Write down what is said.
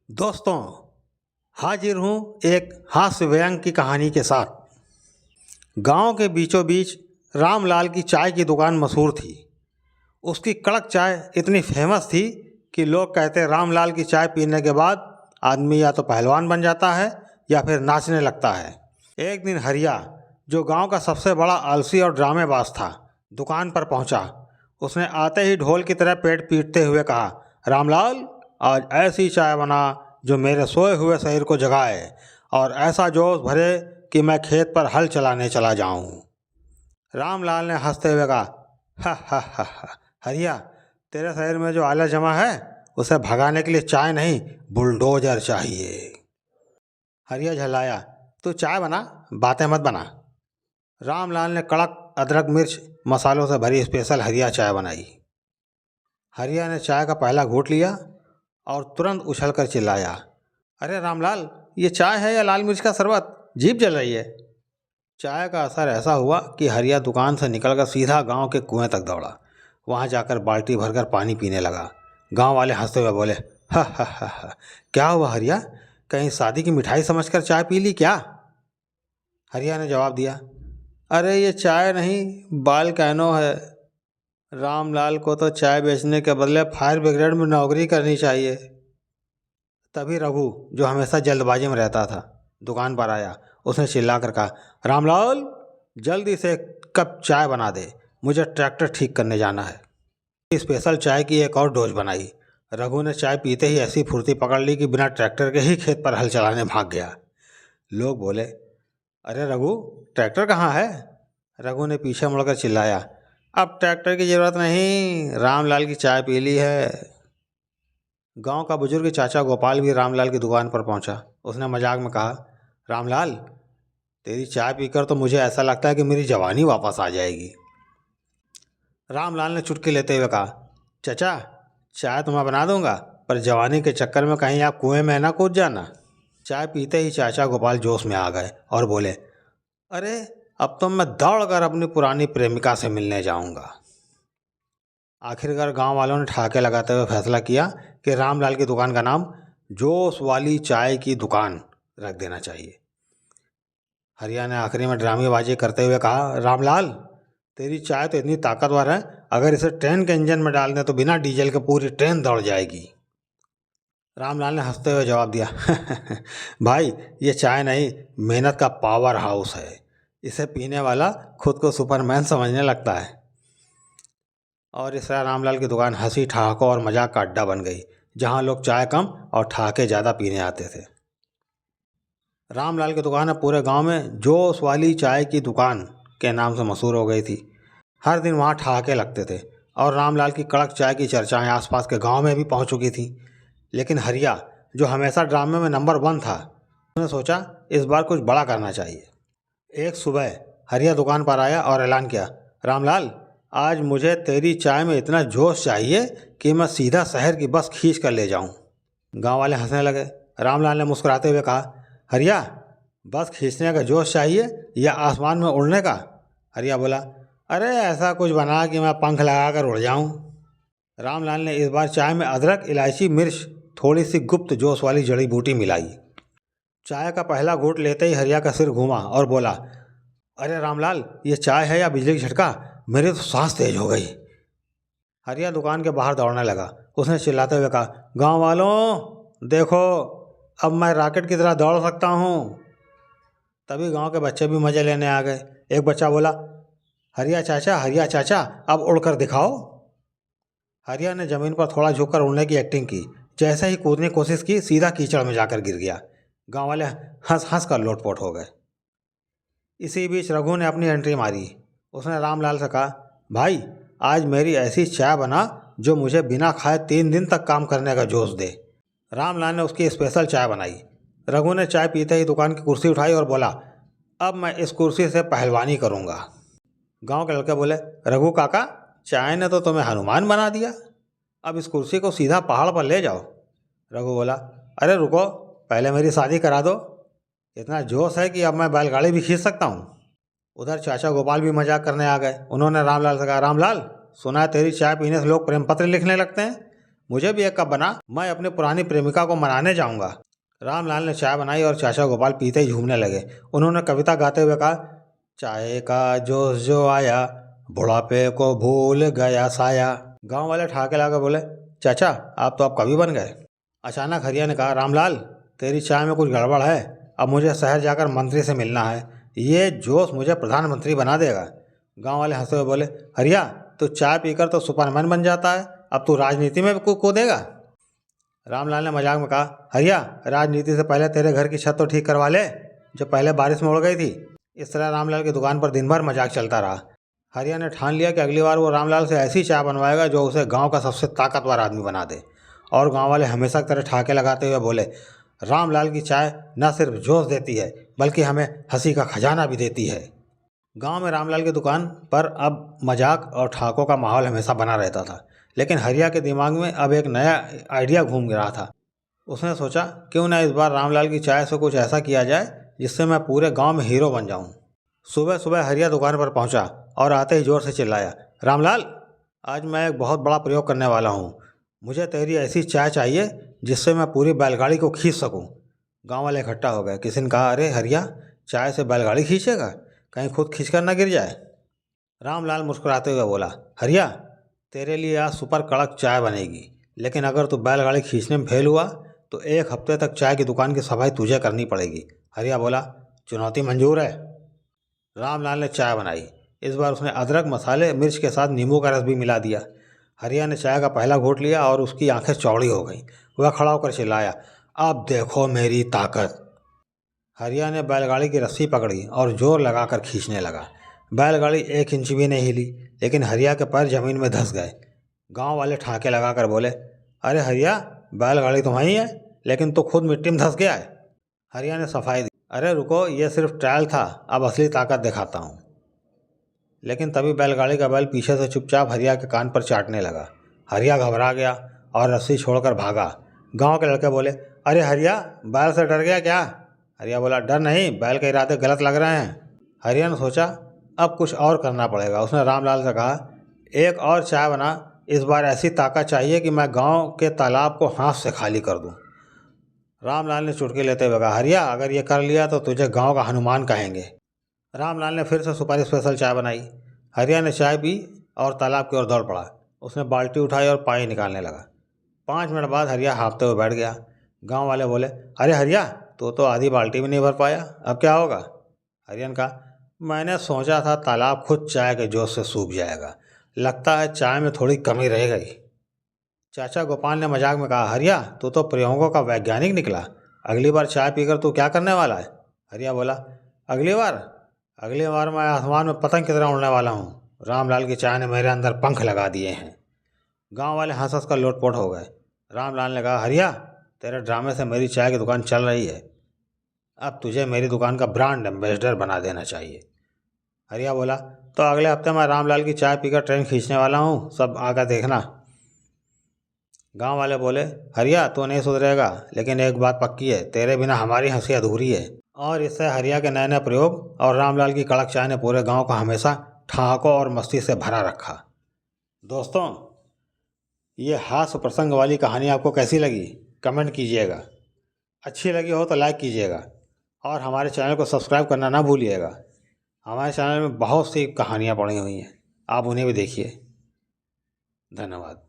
दोस्तों, हाजिर हूँ एक हास्य व्यंग की कहानी के साथ। गांव के बीचों बीच रामलाल की चाय की दुकान मशहूर थी। उसकी कड़क चाय इतनी फेमस थी कि लोग कहते रामलाल की चाय पीने के बाद आदमी या तो पहलवान बन जाता है या फिर नाचने लगता है। एक दिन हरिया, जो गांव का सबसे बड़ा आलसी और ड्रामेबाज था, दुकान पर पहुंचा। उसने आते ही ढोल की तरह पेट पीटते हुए कहा, रामलाल, आज ऐसी चाय बना जो मेरे सोए हुए शरीर को जगाए और ऐसा जोश भरे कि मैं खेत पर हल चलाने चला जाऊं। रामलाल ने हंसते हुए कहा, हा हा हा हा, हरिया, तेरे शरीर में जो आलस जमा है उसे भगाने के लिए चाय नहीं, बुलडोजर चाहिए। हरिया झल्लाया, तू चाय बना, बातें मत बना। रामलाल ने कड़क अदरक मिर्च मसालों से भरी स्पेशल हरिया चाय बनाई। हरिया ने चाय का पहला घूंट लिया और तुरंत उछलकर चिल्लाया, अरे रामलाल, ये चाय है या लाल मिर्च का शरबत? जीभ जल रही है। चाय का असर ऐसा हुआ कि हरिया दुकान से निकलकर सीधा गांव के कुएं तक दौड़ा। वहां जाकर बाल्टी भरकर पानी पीने लगा। गांव वाले हंसते हुए बोले, हा हा हा हा, क्या हुआ हरिया, कहीं शादी की मिठाई समझकर चाय पी ली क्या? हरिया ने जवाब दिया, अरे ये चाय नहीं, बाल कैनो है। रामलाल को तो चाय बेचने के बदले फायर ब्रिगेड में नौकरी करनी चाहिए। तभी रघु, जो हमेशा जल्दबाजी में रहता था, दुकान पर आया। उसने चिल्लाकर कहा, रामलाल, जल्दी से एक कप चाय बना दे, मुझे ट्रैक्टर ठीक करने जाना है। स्पेशल चाय की एक और डोज बनाई। रघु ने चाय पीते ही ऐसी फुर्ती पकड़ ली कि बिना ट्रैक्टर के ही खेत पर हल चलाने भाग गया। लोग बोले, अरे रघु, ट्रैक्टर कहाँ है? रघु ने पीछे मुड़कर चिल्लाया, अब ट्रैक्टर की ज़रूरत नहीं, रामलाल की चाय पी ली है। गांव का बुजुर्ग चाचा गोपाल भी रामलाल की दुकान पर पहुंचा। उसने मजाक में कहा, रामलाल, तेरी चाय पीकर तो मुझे ऐसा लगता है कि मेरी जवानी वापस आ जाएगी। रामलाल ने चुटकी लेते हुए कहा, चाचा, चाय तो मैं बना दूंगा, पर जवानी के चक्कर में कहीं आप कुएं में ना कूद जाना। चाय पीते ही चाचा गोपाल जोश में आ गए और बोले, अरे अब तो मैं दौड़कर अपनी पुरानी प्रेमिका से मिलने जाऊंगा। आखिरकार गांव वालों ने ठहाके लगाते हुए फैसला किया कि रामलाल की दुकान का नाम जोश वाली चाय की दुकान रख देना चाहिए। हरिया ने आखिरी में ड्रामेबाजी करते हुए कहा, रामलाल, तेरी चाय तो इतनी ताकतवर है, अगर इसे ट्रेन के इंजन में डाल दें तो बिना डीजल के पूरी ट्रेन दौड़ जाएगी। रामलाल ने हंसते हुए जवाब दिया, भाई, ये चाय नहीं, मेहनत का पावर हाउस है। इसे पीने वाला खुद को सुपरमैन समझने लगता है। और इस तरह रामलाल की दुकान हंसी ठहाकों और मजाक का अड्डा बन गई, जहां लोग चाय कम और ठहाके ज़्यादा पीने आते थे। रामलाल की दुकान अब पूरे गांव में जोश वाली चाय की दुकान के नाम से मशहूर हो गई थी। हर दिन वहां ठहाके लगते थे और रामलाल की कड़क चाय की चर्चाएं आसपास के गांव में भी पहुंच चुकी थी। लेकिन हरिया, जो हमेशा ड्रामे में नंबर 1 था, उसने सोचा इस बार कुछ बड़ा करना चाहिए। एक सुबह हरिया दुकान पर आया और ऐलान किया, रामलाल, आज मुझे तेरी चाय में इतना जोश चाहिए कि मैं सीधा शहर की बस खींच कर ले जाऊं। गांव वाले हंसने लगे। रामलाल ने मुस्कुराते हुए कहा, हरिया, बस खींचने का जोश चाहिए या आसमान में उड़ने का? हरिया बोला, अरे ऐसा कुछ बना कि मैं पंख लगा कर उड़ जाऊं। रामलाल ने इस बार चाय में अदरक, इलायची, मिर्च, थोड़ी सी गुप्त जोश वाली जड़ी बूटी मिलाई। चाय का पहला घूंट लेते ही हरिया का सिर घूमा और बोला, अरे रामलाल, ये चाय है या बिजली का झटका? मेरी तो सांस तेज हो गई। हरिया दुकान के बाहर दौड़ने लगा। उसने चिल्लाते हुए कहा, गांव वालों, देखो, अब मैं रॉकेट की तरह दौड़ सकता हूँ। तभी गांव के बच्चे भी मजे लेने आ गए। एक बच्चा बोला, हरिया चाचा, अब उड़कर दिखाओ। हरिया ने जमीन पर थोड़ा झुककर उड़ने की एक्टिंग की। जैसे ही कूदने की कोशिश की, सीधा कीचड़ में जाकर गिर गया। गांव वाले हंस हंस कर लोटपोट हो गए। इसी बीच रघु ने अपनी एंट्री मारी। उसने रामलाल से कहा, भाई, आज मेरी ऐसी चाय बना जो मुझे बिना खाए 3 दिन तक काम करने का जोश दे। रामलाल ने उसकी स्पेशल चाय बनाई। रघु ने चाय पीते ही दुकान की कुर्सी उठाई और बोला, अब मैं इस कुर्सी से पहलवानी करूँगा। गांव के लड़के बोले, रघु काका, चाय ने तो तुम्हें हनुमान बना दिया, अब इस कुर्सी को सीधा पहाड़ पर ले जाओ। रघु बोला, अरे रुको, पहले मेरी शादी करा दो। इतना जोश है कि अब मैं बैलगाड़ी भी खींच सकता हूँ। उधर चाचा गोपाल भी मजाक करने आ गए। उन्होंने रामलाल से कहा, रामलाल, सुना है तेरी चाय पीने से लोग प्रेम पत्र लिखने लगते हैं, मुझे भी एक कप बना, मैं अपनी पुरानी प्रेमिका को मनाने जाऊंगा। रामलाल ने चाय बनाई और चाचा गोपाल पीते ही झूमने लगे। उन्होंने कविता गाते हुए कहा, चाय का जोश जो आया, बुढ़ापे को भूल गया साया। गांव वाले ठहाके लाकर बोले, चाचा आप तो अब कवि बन गए। अचानक हरिया ने कहा, रामलाल तेरी चाय में कुछ गड़बड़ है, अब मुझे शहर जाकर मंत्री से मिलना है, ये जोश मुझे प्रधानमंत्री बना देगा। गांव वाले हंसते हुए बोले, हरिया तो चाय पीकर तो सुपरमैन बन जाता है, अब तू राजनीति में कूदेगा। रामलाल ने मजाक में कहा, हरिया राजनीति से पहले तेरे घर की छत तो ठीक करवा ले, जो पहले बारिश में उड़ गई थी। इस तरह रामलाल की दुकान पर दिन भर मजाक चलता रहा। हरिया ने ठान लिया कि अगली बार वो रामलाल से ऐसी चाय बनवाएगा जो उसे गांव का सबसे ताकतवर आदमी बना दे। और गांव वाले हमेशा की तरह ठाके लगाते हुए बोले, रामलाल की चाय न सिर्फ जोश देती है बल्कि हमें हंसी का खजाना भी देती है। गांव में रामलाल की दुकान पर अब मजाक और ठाकों का माहौल हमेशा बना रहता था, लेकिन हरिया के दिमाग में अब एक नया आइडिया घूम रहा था। उसने सोचा, क्यों ना इस बार रामलाल की चाय से कुछ ऐसा किया जाए जिससे मैं पूरे गांव में हीरो बन जाऊं। सुबह सुबह हरिया दुकान पर पहुंचा और आते ही जोर से चिल्लाया, रामलाल आज मैं एक बहुत बड़ा प्रयोग करने वाला हूं, मुझे तेरी ऐसी चाय चाहिए जिससे मैं पूरी बैलगाड़ी को खींच सकूं। गांव वाले इकट्ठा हो गए। किसी ने कहा, अरे हरिया चाय से बैलगाड़ी खींचेगा, कहीं खुद खींचकर ना गिर जाए। रामलाल मुस्कुराते हुए बोला, हरिया तेरे लिए आज सुपर कड़क चाय बनेगी, लेकिन अगर तू बैलगाड़ी खींचने में फेल हुआ तो एक हफ्ते तक चाय की दुकान की सफाई तुझे करनी पड़ेगी। हरिया बोला, चुनौती मंजूर है। रामलाल ने चाय बनाई। इस बार उसने अदरक, मसाले, मिर्च के साथ नींबू का रस भी मिला दिया। हरिया ने चाय का पहला घूंट लिया और उसकी आंखें चौड़ी हो गईं। वह खड़ा होकर चिल्लाया, अब देखो मेरी ताकत। हरिया ने बैलगाड़ी की रस्सी पकड़ी और जोर लगाकर खींचने लगा। बैलगाड़ी 1 इंच भी नहीं हिली, लेकिन हरिया के पैर जमीन में धंस गए। गांव वाले ठाके लगाकर बोले, अरे हरिया बैलगाड़ी तुम्हारी है, लेकिन तो खुद मिट्टी में धंस गया है। हरिया ने सफाई दी, अरे रुको, ये सिर्फ ट्रायल था, अब असली ताकत दिखाता हूँ। लेकिन तभी बैलगाड़ी का बैल पीछे से चुपचाप हरिया के कान पर चाटने लगा। हरिया घबरा गया और रस्सी छोड़कर भागा। गांव के लड़के बोले, अरे हरिया बैल से डर गया क्या? हरिया बोला, डर नहीं, बैल के इरादे गलत लग रहे हैं। हरिया ने सोचा, अब कुछ और करना पड़ेगा। उसने रामलाल से कहा, एक और चाय बना, इस बार ऐसी ताकत चाहिए कि मैं गांव के तालाब को हाथ से खाली कर दूं। रामलाल ने चुटकी लेते हुए कहा, हरिया अगर ये कर लिया तो तुझे गांव का हनुमान कहेंगे। रामलाल ने फिर से सुपारी स्पेशल चाय बनाई। हरिया ने चाय पी और तालाब की ओर दौड़ पड़ा। उसने बाल्टी उठाई और पानी निकालने लगा। 5 मिनट बाद हरिया हाँफते हुए बैठ गया। गांव वाले बोले, अरे हरिया तो आधी बाल्टी भी नहीं भर पाया, अब क्या होगा? हरिया ने कहा, मैंने सोचा था तालाब खुद चाय के जोश से सूख जाएगा, लगता है चाय में थोड़ी कमी रह गई। चाचा गोपाल ने मजाक में कहा, हरिया तू तो प्रयोगों का वैज्ञानिक निकला, अगली बार चाय पीकर तू क्या करने वाला है? हरिया बोला, अगली बार मैं आसमान में पतंग की तरह उड़ने वाला हूँ। रामलाल की चाय ने मेरे अंदर पंख लगा दिए हैं। गांव वाले हंस हंस कर लोटपोट हो गए। रामलाल ने कहा, हरिया तेरे ड्रामे से मेरी चाय की दुकान चल रही है, अब तुझे मेरी दुकान का ब्रांड एम्बेसडर बना देना चाहिए। हरिया बोला, तो अगले हफ्ते मैं रामलाल की चाय पीकर ट्रेन खींचने वाला हूँ, सब आकर देखना। गांव वाले बोले, हरिया तो नहीं सुधरेगा, लेकिन एक बात पक्की है, तेरे बिना हमारी हंसी अधूरी है। और इससे हरिया के नए नए प्रयोग और रामलाल की कड़क चाय ने पूरे गांव को हमेशा ठहाकों और मस्ती से भरा रखा। दोस्तों, ये हास्य प्रसंग वाली कहानी आपको कैसी लगी कमेंट कीजिएगा। अच्छी लगी हो तो लाइक कीजिएगा और हमारे चैनल को सब्सक्राइब करना ना भूलिएगा। हमारे चैनल में बहुत सी कहानियाँ पड़ी हुई हैं, आप उन्हें भी देखिए। धन्यवाद।